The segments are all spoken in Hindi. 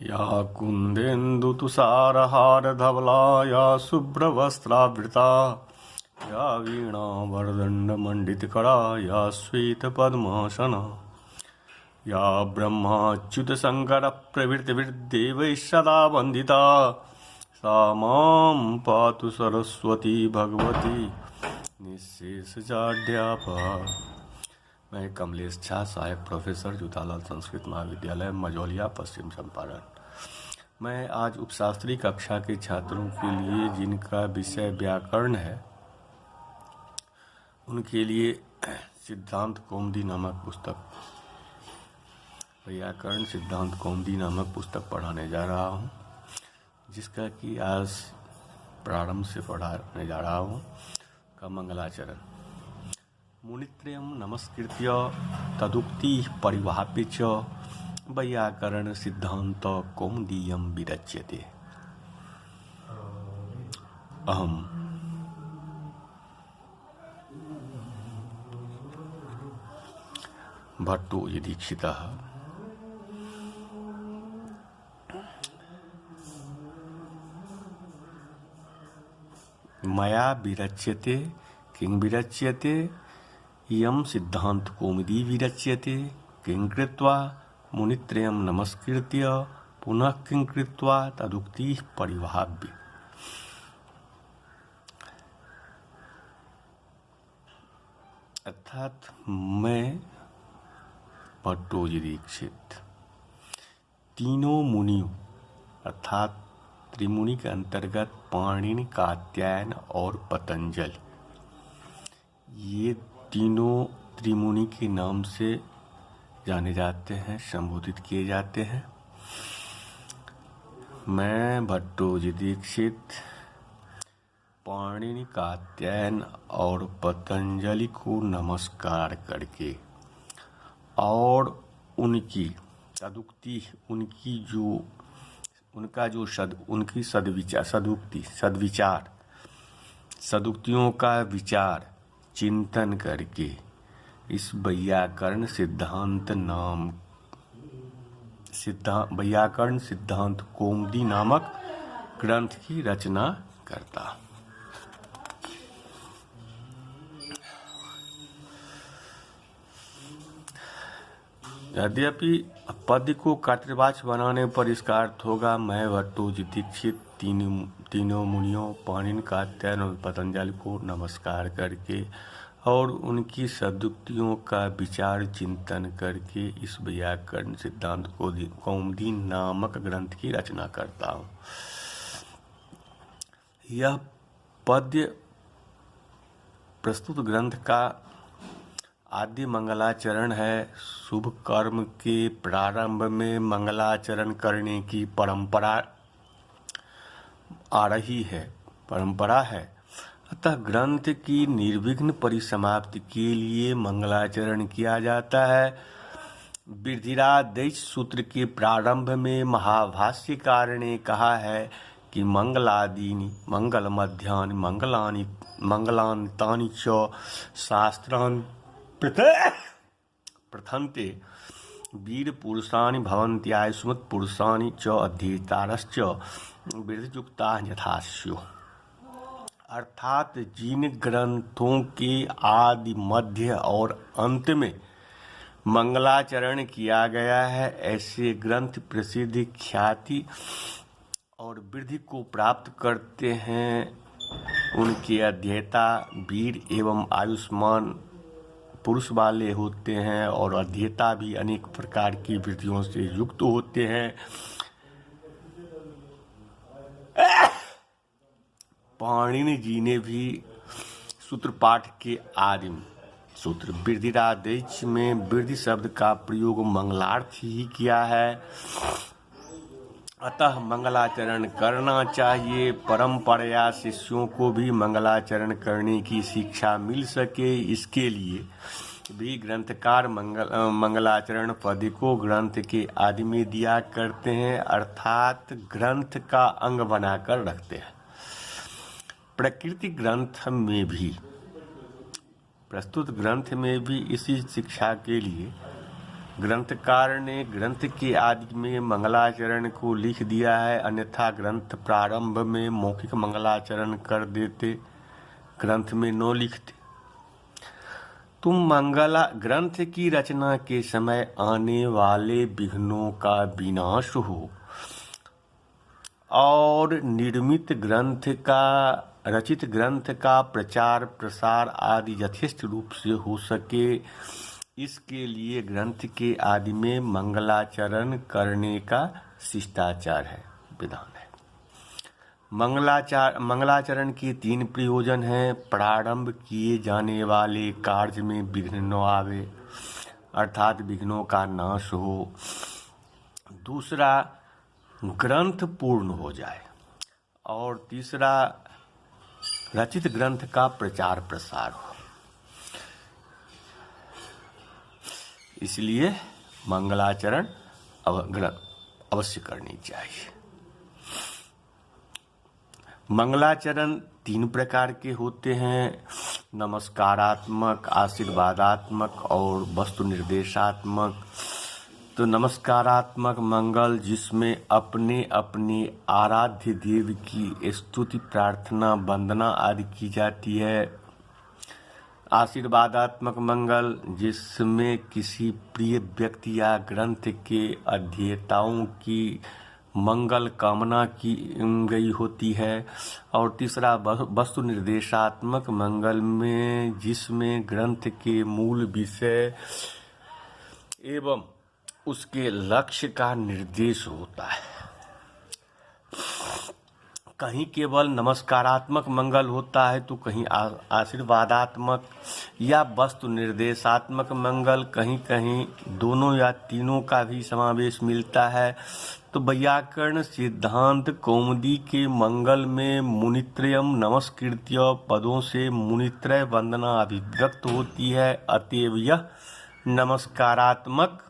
या कुन्देन्दुतुषारहारधवला या शुभ्रवस्त्रावृता या वीणावरदण्डमण्डितकरा या श्वेतपद्मासना या ब्रह्माच्युतशङ्करप्रभृतिभिर्देवैः सदा वन्दिता सा मां पातु सरस्वती भगवती निःशेषजाड्यापहा। मैं कमलेश झा, सहायक प्रोफेसर, जूतालाल संस्कृत महाविद्यालय, मझौलिया, पश्चिम चंपारण। मैं आज उपशास्त्री कक्षा के छात्रों के लिए जिनका विषय व्याकरण है उनके लिए सिद्धांत कौमुदी नामक पुस्तक, व्याकरण सिद्धांत कौमुदी नामक पुस्तक पढ़ाने जा रहा हूँ, जिसका कि आज प्रारंभ से पढ़ाने जा रहा हूँ का मंगलाचरण। मुनित्रयं नमस्कृत्य तदुक्ति परिवाप्य च वैयाकरण सिद्धांत कौमुदीयं विरच्यते। अहम भट्टोजीदीक्षितः मया विरच्यते। किं विरच्यते? इयं सिद्धांत कौमुदी विरच्यते। किं कृत्वा? मुनित्रयं नमस्कृत्य पुनः किं कृत्वा? तदुक्ति परिवाप्य। अर्थात मैं भट्टोजीदीक्षित तीनों मुनियों अर्थात त्रिमुनि के अंतर्गत पाणिनि, कात्यायन और पतंजलि, ये तीनों त्रिमुनि के नाम से जाने जाते हैं, संबोधित किए जाते हैं। मैं भट्टोजीदीक्षित पाणिनि, कात्यायन और पतंजलि को नमस्कार करके और उनकी सदुक्ति, उनकी सदुक्तियों का विचार चिंतन करके इस वैयाकरण सिद्धांत कौमुदी नामक ग्रंथ की रचना करता। यद्यपि पद को कर्तृवाच्य बनाने पर इसका अर्थ होगा मैं भट्टोजीदीक्षित तीनों मुनियों पाणिनि, कात्यायन और पतंजलि को नमस्कार करके और उनकी सदुक्तियों का विचार चिंतन करके इस व्याकरण सिद्धांत कौमुदी नामक ग्रंथ की रचना करता हूँ। यह पद्य प्रस्तुत ग्रंथ का आदि मंगलाचरण है। शुभ कर्म के प्रारंभ में मंगलाचरण करने की परंपरा है। अतः ग्रंथ की निर्विघ्न परिसमाप्ति के लिए मंगलाचरण किया जाता है। वृद्धिरादेश सूत्र के प्रारंभ में महाभाष्यकार ने कहा है कि मंगलादीनि मंगलमध्यानि मंगलान्तानि च शास्त्राणि प्रथन्ते वीर पुरुषाणि भवन्ति आयुष्मत् पुरुषाणि च अध्येतारश्च वृद्धियुक्ता यथा स्युः। अर्थात जिन ग्रंथों के आदि, मध्य और अंत में मंगलाचरण किया गया है, ऐसे ग्रंथ प्रसिद्धि, ख्याति और वृद्धि को प्राप्त करते हैं। उनके अध्येता वीर एवं आयुष्मान पुरुष वाले होते हैं और अध्येता भी अनेक प्रकार की वृत्तियों से युक्त होते हैं। पाणिनि जी ने भी सूत्रपाठ के आदिम सूत्र वृद्धिरादेश में वृद्धि शब्द का प्रयोग मंगलार्थ ही किया है। अतः मंगलाचरण करना चाहिए। परंपरा शिष्यों को भी मंगलाचरण करने की शिक्षा मिल सके, इसके लिए भी ग्रंथकार मंगलाचरण पद को ग्रंथ के आदि में दिया करते हैं, अर्थात ग्रंथ का अंग बनाकर रखते हैं। प्रकृति ग्रंथ में भी इसी शिक्षा के लिए ग्रंथकार ने ग्रंथ के आदि में मंगलाचरण को लिख दिया है, अन्यथा ग्रंथ प्रारंभ में मौखिक मंगलाचरण कर देते, ग्रंथ में न लिखते। तुम मंगला ग्रंथ की रचना के समय आने वाले विघ्नों का विनाश हो और रचित ग्रंथ का प्रचार प्रसार आदि यथेष्ट रूप से हो सके, इसके लिए ग्रंथ के आदि में मंगलाचरण करने का शिष्टाचार है, विधान है। मंगलाचरण के 3 प्रयोजन हैं। प्रारंभ किए जाने वाले कार्य में विघ्न न आवे, अर्थात विघ्नों का नाश हो। दूसरा, ग्रंथ पूर्ण हो जाए। और तीसरा, रचित ग्रंथ का प्रचार प्रसार हो। इसलिए मंगलाचरण अवश्य करनी चाहिए। मंगलाचरण 3 प्रकार के होते हैं, नमस्कारात्मक, आशीर्वादात्मक और वस्तु निर्देशात्मक। तो नमस्कारात्मक मंगल, जिसमें अपने अपने आराध्य देव की स्तुति, प्रार्थना, वंदना आदि की जाती है। आशीर्वादात्मक मंगल, जिसमें किसी प्रिय व्यक्ति या ग्रंथ के अध्येताओं की मंगल कामना की गई होती है। और तीसरा, वस्तु निर्देशात्मक मंगल में, जिसमें ग्रंथ के मूल विषय एवं उसके लक्ष्य का निर्देश होता है। कहीं केवल नमस्कारात्मक मंगल होता है तो कहीं आशीर्वादात्मक या वस्तु निर्देशात्मक मंगल, कहीं कहीं दोनों या तीनों का भी समावेश मिलता है। तो वैयाकरण सिद्धांत कौमुदी के मंगल में मुनित्रयम नमस्कृत्य पदों से मुनित्रय वंदना अभिव्यक्त होती है, अतएव यह नमस्कारात्मक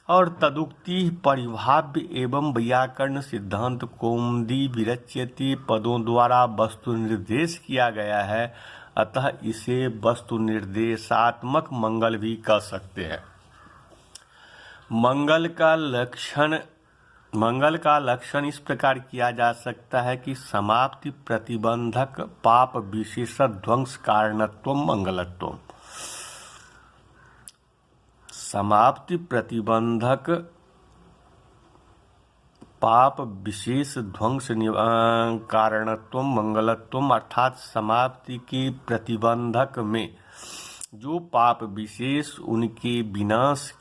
और तदुक्ति परिभाव्य एवं वैयाकरण सिद्धांत कौमुदी विरच्यते पदों द्वारा वस्तु निर्देश किया गया है, अतः इसे वस्तु निर्देशात्मक मंगल भी कह सकते हैं। मंगल का लक्षण इस प्रकार किया जा सकता है कि समाप्ति प्रतिबंधक पाप विशेष ध्वंस कारणत्व मंगलत्व। समाप्ति प्रतिबंधक पाप विशेष ध्वंस कारणत्व मंगलत्व, अर्थात समाप्ति के प्रतिबंधक में जो पाप विशेष उनके विनाश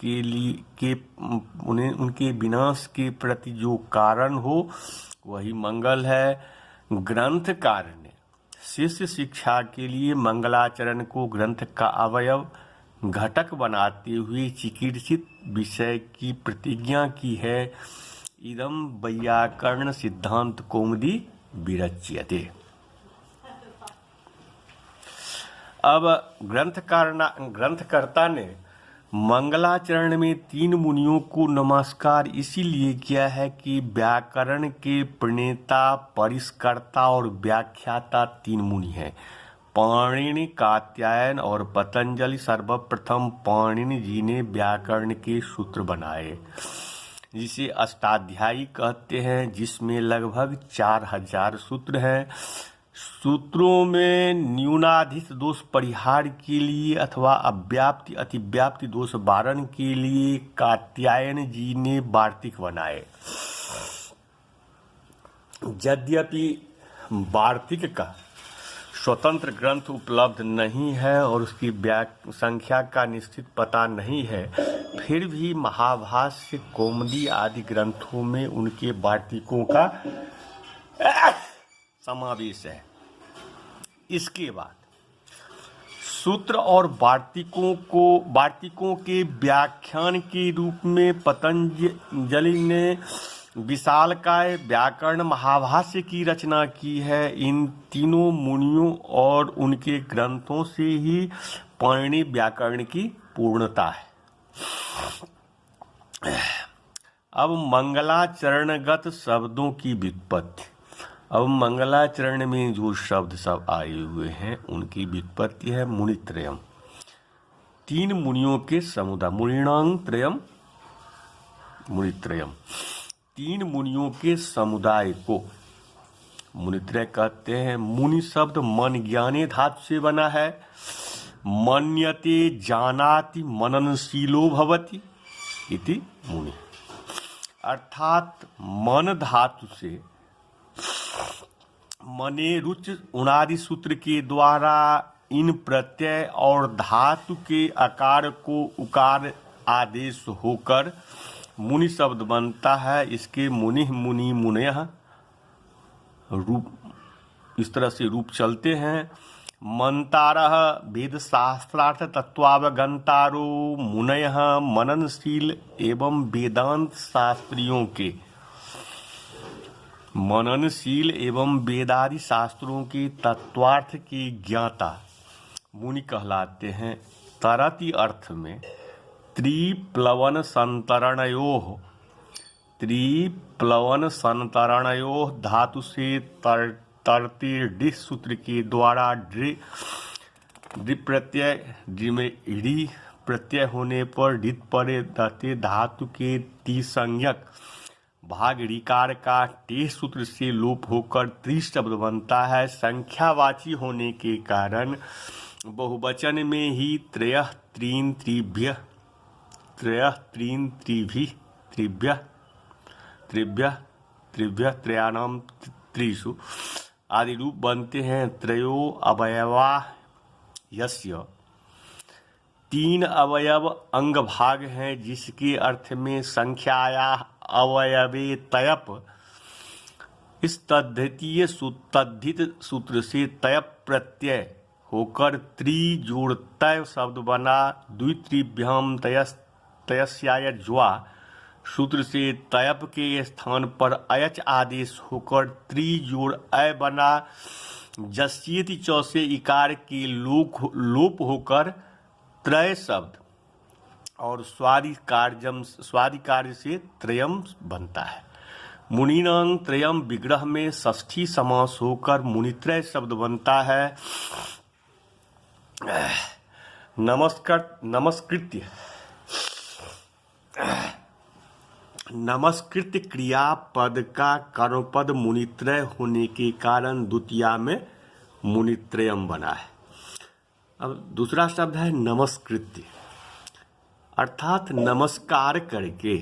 के प्रति जो कारण हो वही मंगल है। ग्रंथकार ने शिष्य शिक्षा के लिए मंगलाचरण को ग्रंथ का अवयव घटक बनाते हुए चिकीर्षित विषय की प्रतिज्ञा की है। इदं वैयाकरण सिद्धांत कौमुदी विरच्यते। अब ग्रंथकर्ता ने मंगलाचरण में 3 मुनियों को नमस्कार इसीलिए किया है कि व्याकरण के प्रणेता, परिष्कर्ता और व्याख्याता 3 मुनि हैं, पाणिनि, कात्यायन और पतंजलि। सर्वप्रथम पाणिनि जी ने व्याकरण के सूत्र बनाए, जिसे अष्टाध्यायी कहते हैं, जिसमें लगभग 4000 सूत्र हैं। सूत्रों में न्यूनाधिक दोष परिहार के लिए अथवा अव्याप्ति अतिव्याप्ति दोष वारण के लिए कात्यायन जी ने वार्तिक बनाए। यद्यपि वार्तिक का स्वतंत्र ग्रंथ उपलब्ध नहीं है और उसकी संख्या का निश्चित पता नहीं है, फिर भी महाभाष्य, कौमुदी आदि ग्रंथों में उनके वार्तिकों का समावेश है। इसके बाद सूत्र और वार्तिकों के व्याख्यान के रूप में पतंजलि ने विशालकाय व्याकरण महाभाष्य की रचना की है। इन तीनों मुनियों और उनके ग्रंथों से ही पाणिनि व्याकरण की पूर्णता है। अब मंगलाचरणगत शब्दों की व्युत्पत्ति। अब मंगलाचरण में जो शब्द सब आए हुए हैं उनकी व्युत्पत्ति है मुनित्रयम। तीन मुनियों के समुदाय, मुनिणां त्रयम मुनित्रयम, तीन मुनियों के समुदाय को मुनित्रय कहते हैं। मुनि शब्द मन ज्ञाने धातु से बना है। मन्यते जानाति मननशीलो भवति इति मुनि, अर्थात मन धातु से मने रुच उणादि सूत्र के द्वारा इन प्रत्यय और धातु के आकार को उकार आदेश होकर मुनि शब्द बनता है। इसके मुनि मुनि मुनयः रूप इस तरह से रूप चलते हैं। मंतारः वेद शास्त्रार्थ तत्वावगंतारो मुनयः मननशील एवं वेदांत शास्त्रियों के, मननशील एवं वेदादि शास्त्रों के तत्वार्थ के ज्ञाता मुनि कहलाते हैं। तरति अर्थ में त्रिप्लवन संतरणयोः, त्रिप्लवन संतरणयोः धातु से तरते डिस सूत्र के द्वारा डृ प्रत्यय, में ऋ प्रत्यय होने पर ढित परे रहते धातु के टी संज्ञक भाग ऋकार का टे सूत्र से लोप होकर त्रि शब्द बनता है। संख्यावाची होने के कारण बहुवचन में ही त्रयः त्रीन् त्रिभ्यः, त्रयः त्रीन् त्रिभिः, त्रिभ्यः त्रिभ्यः त्रिभ्यः त्रयाणाम त्रिषु आदि रूप बनते हैं। त्रयो अवयवा यस्य, तीन अवयव अंग भाग हैं जिसके अर्थ में संख्याया अवयवे तयप, इस तद्धितीय तद्धित सूत्र से तयप प्रत्यय होकर त्रि जोड़ तय शब्द बना। द्वित्रिभ्याम तयस्याय ज्वा सूत्र से तयप के स्थान पर अयच आदेश होकर त्रि जोड़ अय बना। जस्येति च से इकार के लोप होकर त्रय शब्द और स्वादि कार्य से त्रयम बनता है। मुनिनां त्रयम विग्रह में षष्ठी समास होकर मुनित्रय शब्द बनता है। नमस्कृत्य क्रियापद का कर्मपद मुनित्रय होने के कारण द्वितीया में मुनित्रयम बना है। अब दूसरा शब्द है नमस्कृत्य, अर्थात नमस्कार करके।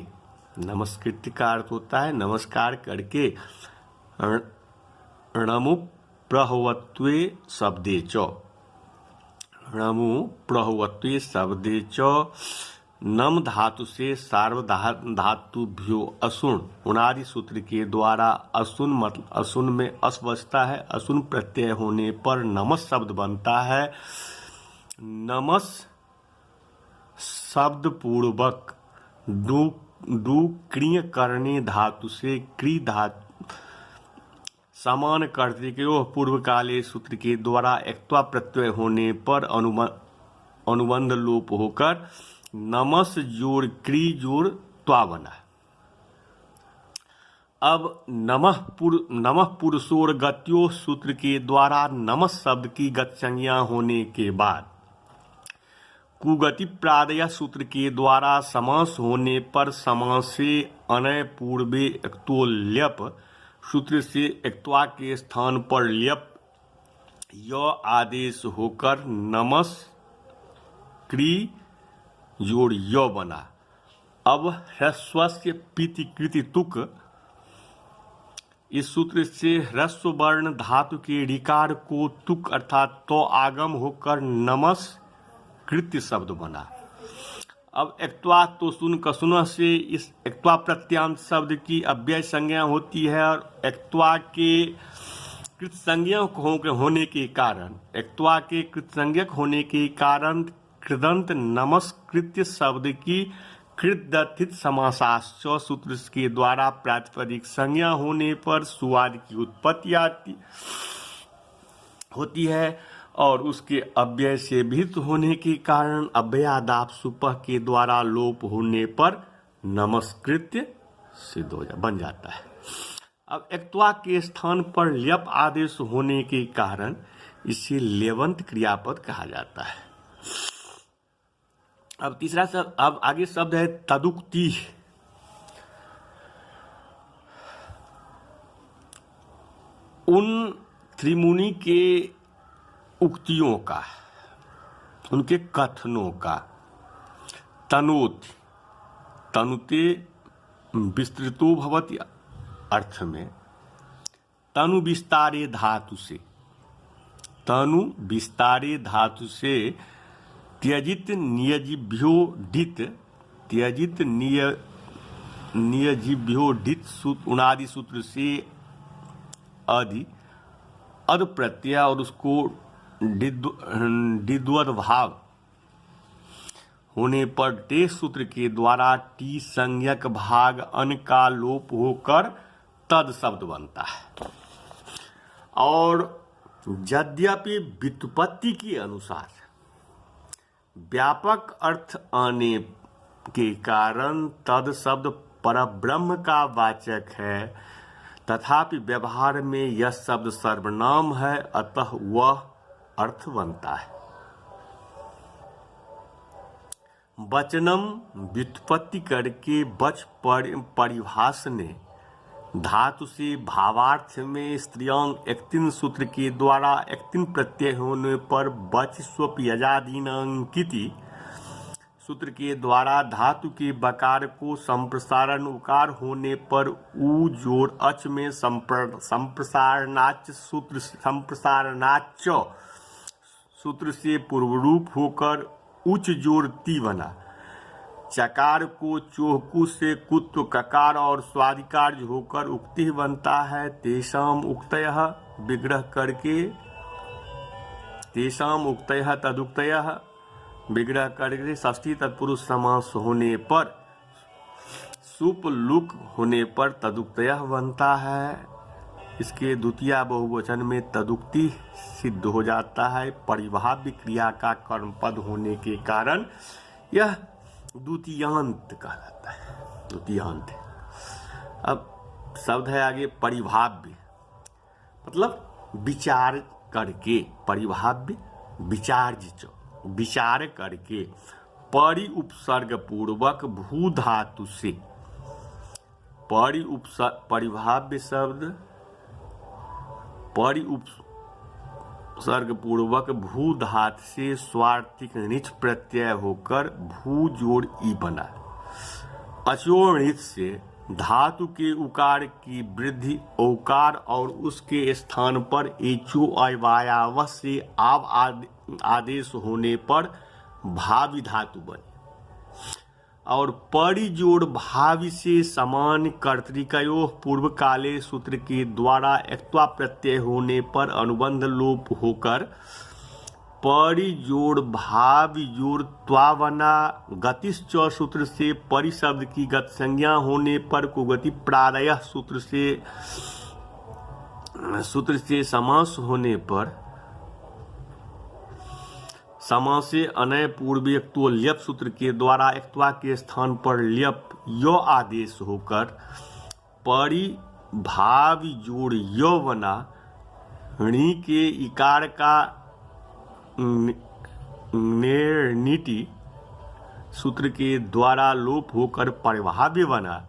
नमस्कृत्य का अर्थ होता है नमस्कार करके। णमु प्रहुवत्वे शब्दे च, णमु प्रहुवत्वे शब्दे च, नम धातु से सार्वधातुभ्यो असुण उणादि सूत्र के द्वारा असुन मतलब असुन में अस बचता है। असुन प्रत्यय होने पर नमस शब्द बनता है। नमस शब्द पूर्वक डू क्रिय करने धातु से क्री धातु समान करते के पूर्व काले सूत्र के द्वारा एक्त्वा प्रत्यय होने पर अनुबंध लोप होकर नमस जोड़ क्री जोड़ त्वा बना। अब नमः पुरुषोर गत्यो सूत्र के द्वारा नमस शब्द की गत संज्ञा होने के बाद कुगति प्रादय सूत्र के द्वारा समास होने पर समास से अनय पूर्वे एक्तो ल्यप सूत्र से एक्त्वा के स्थान पर ल्यप य आदेश होकर नमस क्री जोड़ य बना। अब ह्रस्वस्य पीति कृति तुक, इस सूत्र से ह्रस्व वर्ण धातु के ऋकार को तुक अर्थात तो आगम होकर नमस कृत्य शब्द बना। अब एक्त्वा तो सुन कसुन से इस एक्त्वा प्रत्यांत शब्द की अव्यय संज्ञा होती है और एक्त्वा के कृत संज्ञक होने के कारण एक्त्वा के कृत संज्ञक होने के कारण कृदंत नमस्कृत्य शब्द की कृदथित समासाश्च सूत्र के द्वारा प्रातिपदिक संज्ञा होने पर सुवाद की उत्पत्ति होती है और उसके अव्यय से भिन्न होने के कारण अव्ययादाप सुपह के द्वारा लोप होने पर नमस्कृत्य सिद्ध बन जाता है। अब एक्त्वा के स्थान पर ल्यप आदेश होने के कारण इसे लेवंत क्रियापद कहा जाता है। अब तीसरा शब्द, अब आगे शब्द है तदुक्ति। उन त्रिमुनि के उक्तियों का, उनके कथनों का, तनोति, तनुते विस्तृतो भवति अर्थ में तनु विस्तारे धातु से, तनु विस्तारे धातु से त्यजित नियजिभ्यो डित, त्यजित नियजिभ्यो डित उनादि सूत्र से अधि अद प्रत्यय और उसको डिद्वद भाव होने पर टे सूत्र के द्वारा टी संज्ञक भाग अन का लोप होकर तद शब्द बनता है। और यद्यपि व्युत्पत्ति के अनुसार व्यापक अर्थ आने के कारण तद शब्द परब्रह्म का वाचक है, तथापि व्यवहार में यह शब्द सर्वनाम है, अतः वह अर्थ बनता है। वचनम व्युत्पत्ति करके वच परिभाष ने धातु से भावार्थ में स्त्रियांग एक्तिन सूत्र के द्वारा एक्तिन प्रत्यय होने पर वच स्वप यजादीनांकिति सूत्र के द्वारा धातु के बकार को संप्रसारण उकार होने पर उ जोड़ अच में संप्रसारणाच सूत्र से पूर्वरूप होकर उच्च जोड़ ती बना। चकार को चोहकु से कुत्व ककार और स्वादिकार होकर उक्ति बनता है। तेषाम उक्तयः विग्रह करके, तेषाम उक्तयः तदुक्तयः विग्रह करके षष्ठी तत्पुरुष समास होने पर, सुप लुक होने पर तदुक्तयः बनता है। इसके द्वितीय बहुवचन में तदुक्ति सिद्ध हो जाता है। परिभाव्य क्रिया का कर्मपद होने के कारण यह द्वितीयांत कहलाता है, द्वितीयांत। अब शब्द है आगे परिभाव्य, मतलब विचार करके, परिभाव्य विचार करके परि उपसर्ग पूर्वक भू धातु से, परिभाव्य शब्द परि उपसर्ग पूर्वक भू धातु से स्वार्थिक निच प्रत्यय होकर भू जोड़ ई बना। अचोर निच से धातु के उकार की वृद्धि औकार और उसके स्थान पर एचो अवायाव से आव आदेश होने पर भावी धातु बने। और परि जोड़ भावी से समान कर्तृकयो पूर्व काले सूत्र के द्वारा एक्त्वा प्रत्यय होने पर अनुबंध लोप होकर परि जोड़ भावी जोड़ त्वा बना। गतिश्च सूत्र से परि शब्द की गत संज्ञा होने पर कुगति प्रादय सूत्र से समास होने पर समासे अनय पूर्वोक्तो ल्यप सूत्र के द्वारा एक्त्वा के स्थान पर ल्यप यो आदेश होकर परि भावी जोड़ यो बना। णी के इकार का निर्णिति सूत्र के द्वारा लोप होकर परिभाव्य बना।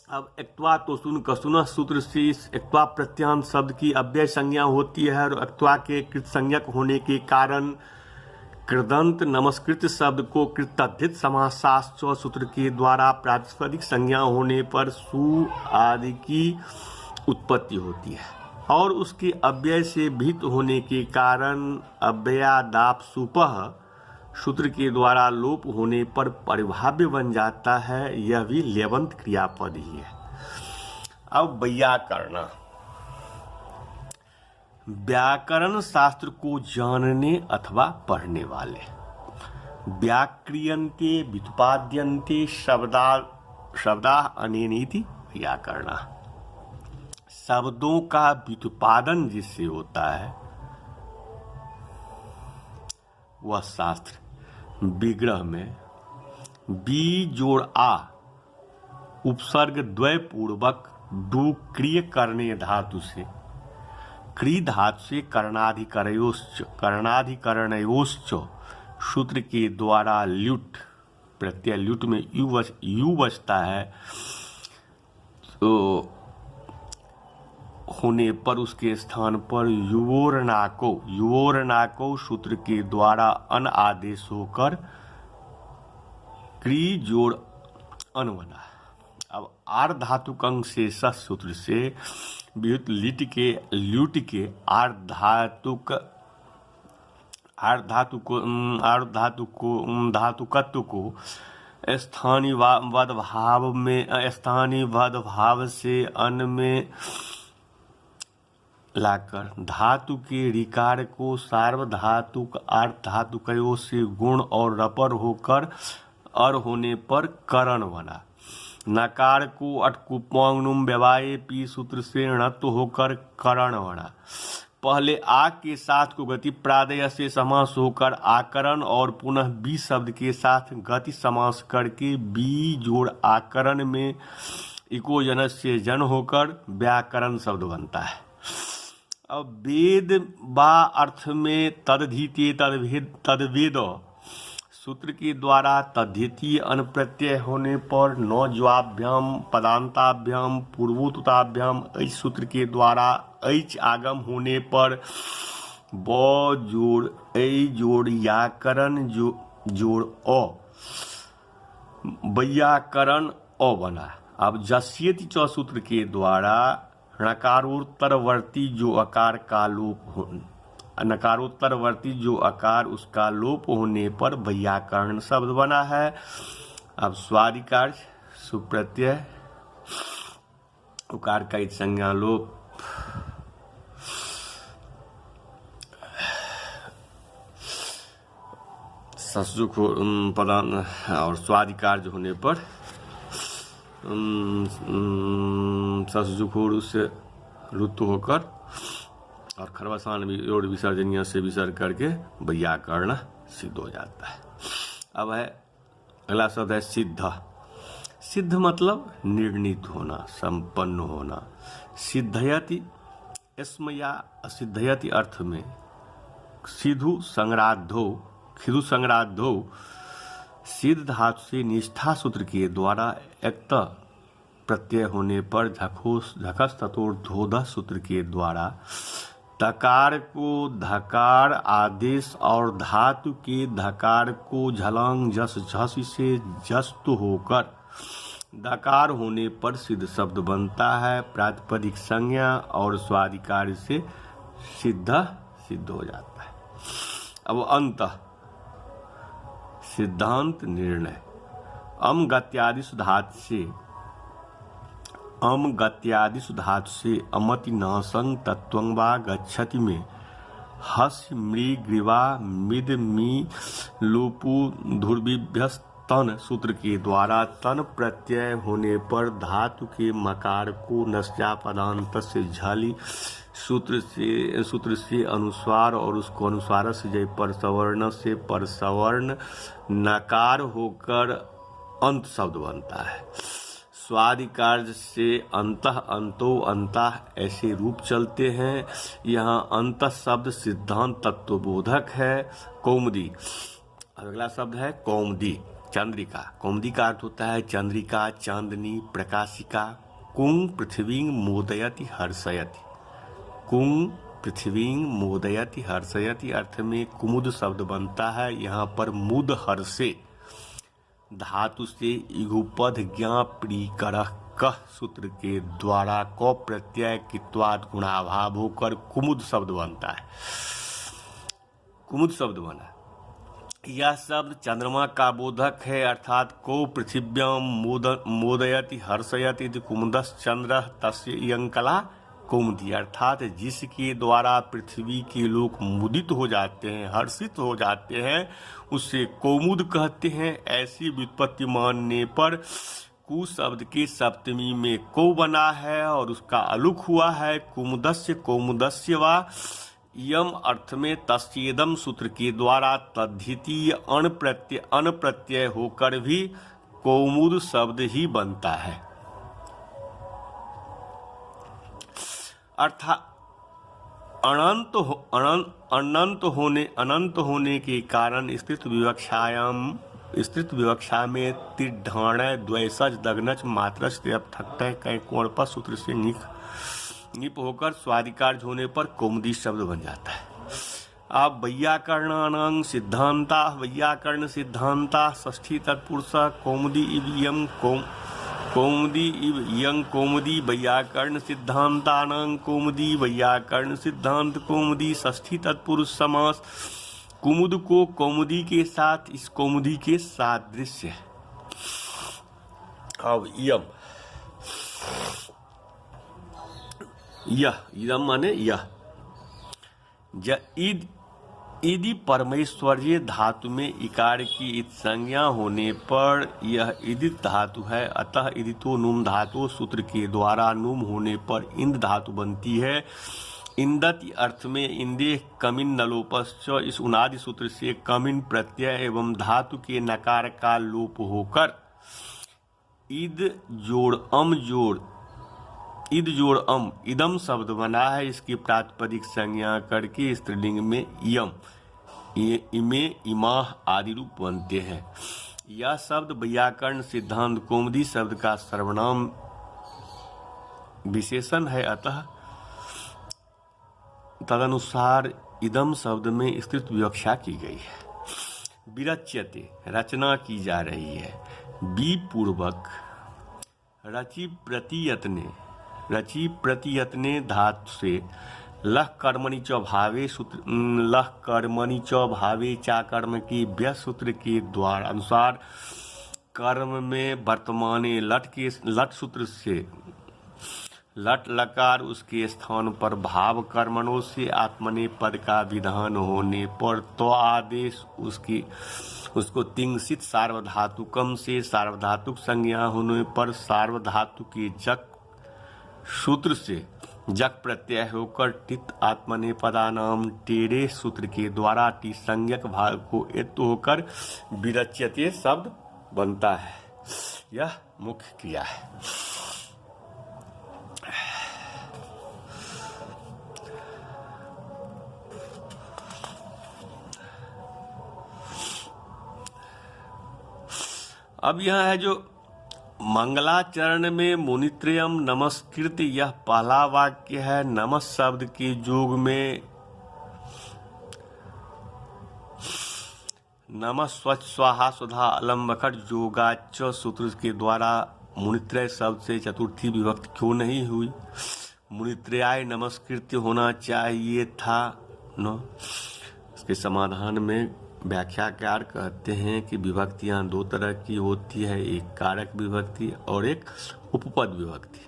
अब एक्त्वा तो सुन कसुन सूत्र से इस एक्त्वा प्रत्यांत शब्द की अव्यय संज्ञा होती है और एक्त्वा के कृत संज्ञक होने के कारण कृदंत नमस्कृत शब्द को कृतधित समासाश्च सूत्र के द्वारा प्रातिपदिक संज्ञा होने पर सु आदि की उत्पत्ति होती है और उसके अव्यय से भीत होने के कारण अव्ययादाप सुपह सूत्र के द्वारा लोप होने पर परिभाव्य बन जाता है। यह भी लेवंत क्रियापद ही है। अब वैयाकरण, व्याकरण शास्त्र को जानने अथवा पढ़ने वाले। व्याक्रियन्ते व्युत्पाद्यन्ते शब्दा अनेनीति व्याकरण। शब्दों का व्युत्पादन जिससे होता है वह शास्त्र। विग्रह में बी जोड़ आ उपसर्ग द्वय पूर्वक डू क्रिय करने धातु से, क्री धातु से कर्णाधिकरणयोश्च सूत्र के द्वारा ल्युट, प्रत्यय ल्युट में यू बचता है, तो होने पर उसके स्थान पर युवोरनाको सूत्र के द्वारा अन आदेश होकर क्री जोड़ अन बना। अब आर धातुक अंग से सस सूत्र से विहित ल्यूट के धातुकत्व को स्थानीयवद भाव से अन में लाकर धातु के ऋकार को सार्वधातुक अर्धातुकयों से गुण और रपर होकर अर होने पर करण बना। नकार को अटकुपोंगनुम व्यवाये पी सूत्र से णत्व होकर करण बना। पहले आ के साथ को गति प्रादय से समास होकर आकरण और पुनः बी शब्द के साथ गति समास करके बी जोड़ आकरण में इको से जन होकर व्याकरण शब्द बनता है। अब वेद बा अर्थ में तदधीते तदवेद सूत्र के द्वारा तद्धितीय अनप्रत्यय होने पर नौज्वाभ्याम पदांताभ्याम पूर्वोत्ताभ्याम ऐच सूत्र के द्वारा ऐच आगम होने पर ब जोड़ ऐ जोड़ याकरण जोड़ अ व्याकरण अ बना। अब जस्यति च सूत्र के द्वारा नकारोत्तरवर्ती जो आकार का लोप नकारोत्तरवर्ती जो आकार उसका लोप होने पर व्याकरण शब्द बना है। अब स्वादिकार्य सुप्रत्यय उकार का संज्ञा लोप ससजुक पदान और स्वादिकार्य होने पर ससजुखोर से ऋतु होकर और खरवसान जोड़ विसर्जनीय से विसर्ग करके व्याकरण सिद्ध हो जाता है। अब है अगला शब्द है सिद्ध। सिद्ध मतलब निर्णीत होना, संपन्न होना। सिद्धयति इसमें या असिद्धयति अर्थ में खिदु संग्राधो सिद्ध धातु से निष्ठा सूत्र के द्वारा एक प्रत्यय होने पर झकस ततोर धोध सूत्र के द्वारा तकार को धकार आदेश और धातु के धकार को झलंग जस झस से जस्त होकर दकार होने पर सिद्ध शब्द बनता है। प्रातिपदिक संज्ञा और स्वादिकार से सिद्ध हो जाता है। अब अंत सिद्धांत निर्णय अम गत्यादि सुधातु से अमति नासंग तत्वं वा गच्छति में हस मृ ग्रीवा मिद मी लोपु धुर्विभ्यस्तन सूत्र के द्वारा तन प्रत्यय होने पर धातु के मकार को नस्या पदांत से झाली सूत्र से अनुस्वार और उसको अनुस्वार से जय परसवर्ण से परसवर्ण नकार होकर अंत शब्द बनता है। स्वादिकार्य से अंतः अंतो अंतः ऐसे रूप चलते हैं। यहाँ अंत शब्द सिद्धांत तत्वबोधक है। कौमुदी अगला शब्द है कौमुदी चंद्रिका। कौमुदी का अर्थ होता है चंद्रिका, चांदनी, प्रकाशिका। कुंग पृथ्वी मोदयति हर्षयति। कुंग पृथ्वी मोदयति हर्षयति अर्थ में कुमुद शब्द बनता है। यहाँ पर मुद हर्षे धातु से इगुपद ज्ञा प्रीकरः कह सूत्र के द्वारा क प्रत्यय कित्वाद गुणाभाव होकर कुमुद शब्द बनता है। कुमुद शब्द बना। यह शब्द चंद्रमा का बोधक है, अर्थात को पृथिव्याम मोदयति हर्षयति कुमुदस् चंद्र तस्य इयं कला कौमुदी, अर्थात जिसके द्वारा पृथ्वी के लोग मुदित हो जाते हैं, हर्षित हो जाते हैं, उसे कौमुद कहते हैं। ऐसी व्युत्पत्ति मानने पर कु शब्द के सप्तमी में को बना है और उसका अलुक हुआ है। कुमुदस्य कौमुदस्य वा यम अर्थ में तस्येदम सूत्र के द्वारा तद्धितीय अण प्रत्यय होकर भी कौमुद शब्द ही बनता है। अनंत होने के कारण स्थित विवक्षा में तिढ़ द्वैसज दग्नच मात्रच ठट्टय कै कोणपस सूत्र से निप होकर स्वादिकार्य होने पर कौमुदी शब्द बन जाता है। अब वैयाकरणानां सिद्धांता षष्ठी तत्पुरुष कौमुदी इव यं कौमुदी वैयाकरण सिद्धांतानां कौमुदी वैयाकरण सिद्धांत कौमुदी षष्ठी तत्पुरुष समास कुमुद को कौमुदी के साथ इस कौमुदी के सादृश्य है। अब इदम माने यह यदि परमेश्वरीय धातु में इकार की इत संज्ञा होने पर यह इदित धातु है, अतः इदितो नुम धातु सूत्र के द्वारा नुम होने पर इंद धातु बनती है। इंदति अर्थ में इंदे कमिन नलोपश्च इस उनादि सूत्र से कमिन प्रत्यय एवं धातु के नकार का लोप होकर ईद जोड़ अम इदम शब्द बना है। इसकी प्रातिपदिक संज्ञा करके स्त्रीलिंग में यम इमे इमाह आदि रूप बनते हैं। यह शब्द वैयाकरण सिद्धांत कौमुदी शब्द का सर्वनाम विशेषण है, अतः तदनुसार इदम शब्द में स्थित विवक्षा की गई है। विरच्यते रचना की जा रही है। बी पूर्वक रचि प्रतियतने धातु से लह कर्मणि च भावे चा कर्म के व्यय सूत्र के द्वारा अनुसार कर्म में वर्तमाने लट सूत्र से लट लकार उसके स्थान पर भाव कर्मणों से आत्मने पद का विधान होने पर तो आदेश उसको तिंगसित सार्वधातुकम से सार्वधातुक संज्ञा होने पर सार्वधातु के जक सूत्र से जक प्रत्यय होकर टित आत्मने पदानाम टेरे सूत्र के द्वारा टी संज्ञक भाग को एत होकर विरच्यते शब्द बनता है। यह मुख्य क्रिया है। अब यह है जो मंगलाचरण में मुनित्रयम नमस्कृत, यह पहला वाक्य है। नमस् शब्द के जोग में नमः स्वच्छ स्वाहा सुधा अलम बखट जोगाच सूत्र के द्वारा मुनित्रय शब्द से चतुर्थी विभक्ति क्यों नहीं हुई? मुनित्रयाय नमस्कृत्य होना चाहिए था न। इसके समाधान में व्याख्याकार कहते हैं कि विभक्तियां दो तरह की होती है, एक कारक विभक्ति और एक उपपद विभक्ति।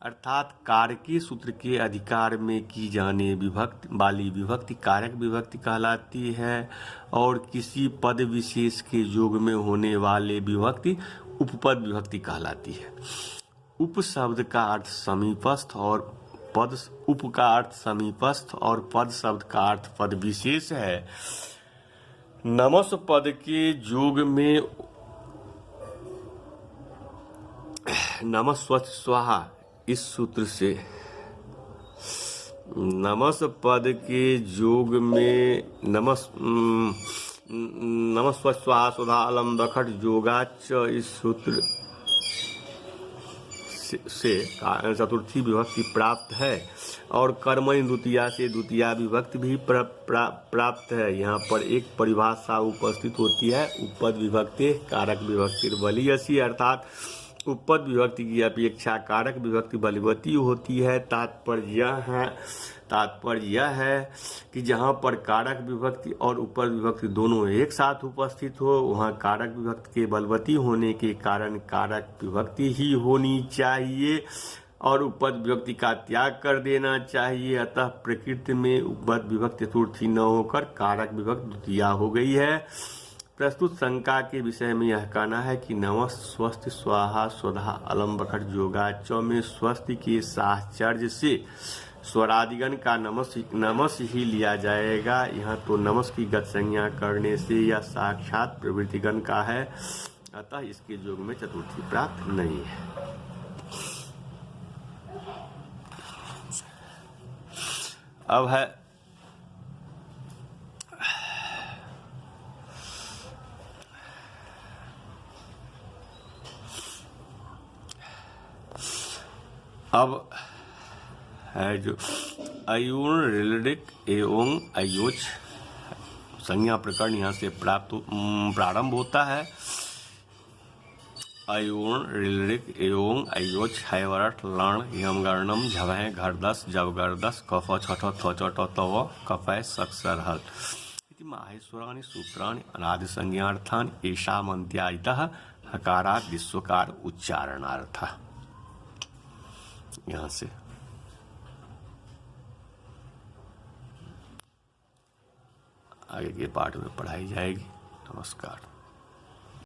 अर्थात कारकी सूत्र के अधिकार में की जाने वाली विभक्ति कारक विभक्ति कहलाती है और किसी पद विशेष के योग में होने वाले विभक्ति उपपद विभक्ति कहलाती है। उप शब्द का अर्थ समीपस्थ और पद उप का अर्थ समीपस्थ और पद शब्द का अर्थ पद विशेष है। नमस् पद के योग में नमः स्वच्छ स्वाहा इस सूत्र से नमस् पद के योग में नमः स्वच्छ स्वाहा सुधा अलम बखट जोगाच इस सूत्र से चतुर्थी विभक्ति प्राप्त है और कर्मणि द्वितीया से द्वितीया विभक्ति भी प्राप्त है। यहाँ पर एक परिभाषा उपस्थित होती है, उपपद विभक्ति कारक विभक्ति बलियसी, अर्थात उपपद विभक्ति की अपेक्षा कारक विभक्ति बलवती होती है। तात्पर्य यह है कि जहाँ पर कारक विभक्ति और उपपद विभक्ति दोनों एक साथ उपस्थित हो वहाँ कारक विभक्ति के बलवती होने के कारण कारक विभक्ति ही होनी चाहिए और उपपद विभक्ति का त्याग कर देना चाहिए। अतः प्रकृति में उपपद विभक्ति चतुर्थी न होकर कारक विभक्ति द्वितीया हो गई है। प्रस्तुत शंका के विषय में यह कहना है कि नमः स्वस्ति स्वाहा स्वधा अलम बखट जोगाच में स्वस्ति के साहचर्य से स्वरादिगण का नमस ही लिया जाएगा। यहाँ तो नमस की गत संज्ञा करने से यह साक्षात प्रवृत्तिगण का है, अतः इसके योग में चतुर्थी प्राप्त नहीं है। अब है अब है जो अयूण ऋलिक एवं अयोच संज्ञा प्रकरण यहाँ से प्रारंभ होता है। अयूण ऋलिक एवं अयोच हैवरट लण यम गर्णम झवह घरदस जब गर्दस कफ छठ थोचट तव कफय सक्सरहल इति माहेश्वराणि सूत्राणि अनादि संज्ञार्थानि एषामन्त्यायितः हकारात् विश्वकार उच्चारणार्थ। यहाँ से आगे के पाठ में पढ़ाई जाएगी। नमस्कार।